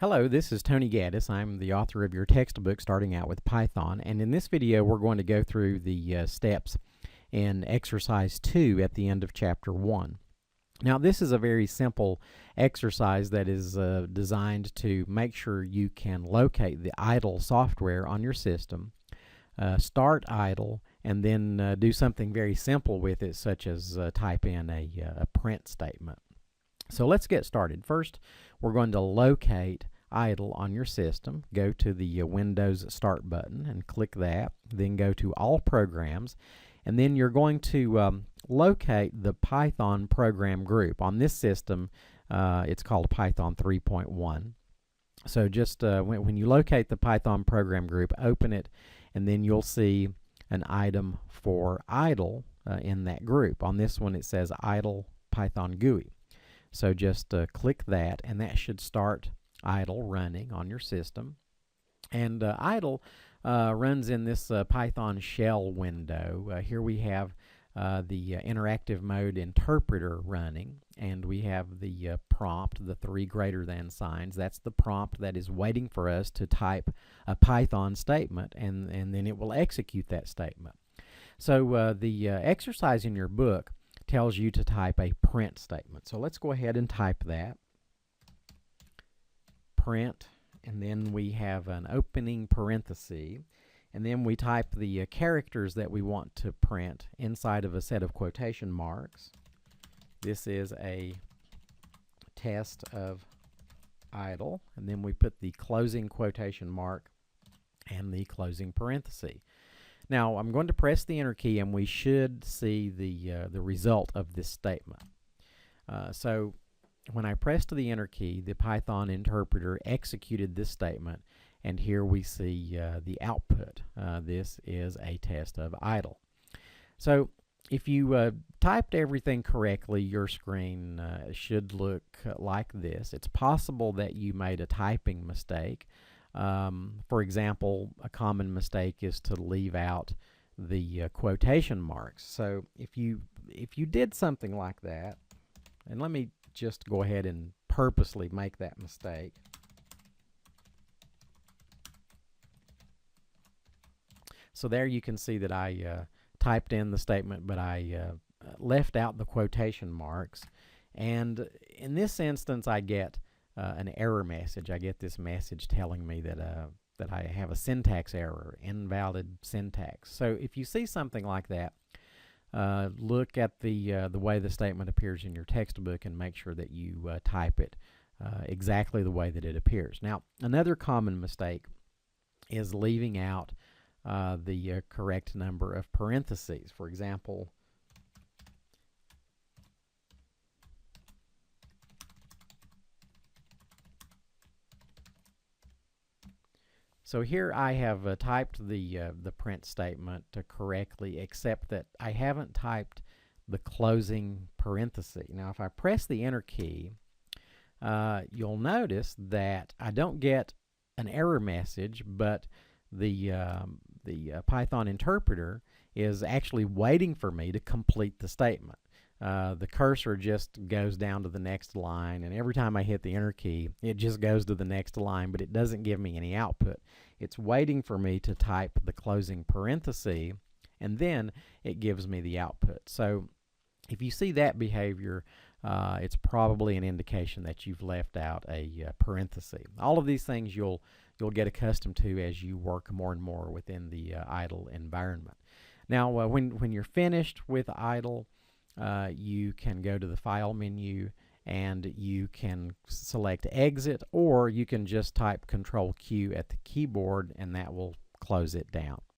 Hello, this is Tony Gaddis. I'm the author of your textbook Starting Out with Python, and in this video we're going to go through the steps in exercise 2 at the end of chapter 1. Now this is a very simple exercise that is designed to make sure you can locate the idle software on your system, start idle, and then do something very simple with it, such as type in a print statement. So let's get started. First, we're going to locate idle on your system. Go to the Windows Start button and click that. Then go to All Programs, and then you're going to locate the Python program group. On this system, it's called Python 3.1. So just when you locate the Python program group, open it, and then you'll see an item for idle in that group. On this one, it says Idle Python GUI. So just click that, and that should start idle running on your system. And idle runs in this Python shell window. Here we have the interactive mode interpreter running, and we have the prompt, the 3 greater than signs. That's the prompt that is waiting for us to type a Python statement, and then it will execute that statement. So the exercise in your book tells you to type a print statement. So let's go ahead and type that. Print, and then we have an opening parenthesis, and then we type the characters that we want to print inside of a set of quotation marks. This is a test of idle, and then we put the closing quotation mark and the closing parenthesis. Now I'm going to press the enter key, and we should see the result of this statement. So when I pressed the enter key, the Python interpreter executed this statement, and here we see the output. This is a test of idle. So if you typed everything correctly, your screen should look like this. It's possible that you made a typing mistake. For example, a common mistake is to leave out the quotation marks. So if you did something like that, and let me just go ahead and purposely make that mistake. So there you can see that I typed in the statement, but I left out the quotation marks. And in this instance, I get an error message. I get this message telling me that that I have a syntax error, invalid syntax. So if you see something like that, look at the way the statement appears in your textbook and make sure that you type it exactly the way that it appears. Now, another common mistake is leaving out the correct number of parentheses. For example, so here I have typed the print statement correctly, except that I haven't typed the closing parenthesis. Now if I press the enter key, you'll notice that I don't get an error message, but the Python interpreter is actually waiting for me to complete the statement. The cursor just goes down to the next line, and every time I hit the enter key, it just goes to the next line, but it doesn't give me any output. It's waiting for me to type the closing parenthesis, and then it gives me the output. So if you see that behavior, it's probably an indication that you've left out a parenthesis. All of these things you'll get accustomed to as you work more and more within the idle environment. Now when you're finished with idle, you can go to the File menu, and you can select Exit, or you can just type Control Q at the keyboard, and that will close it down.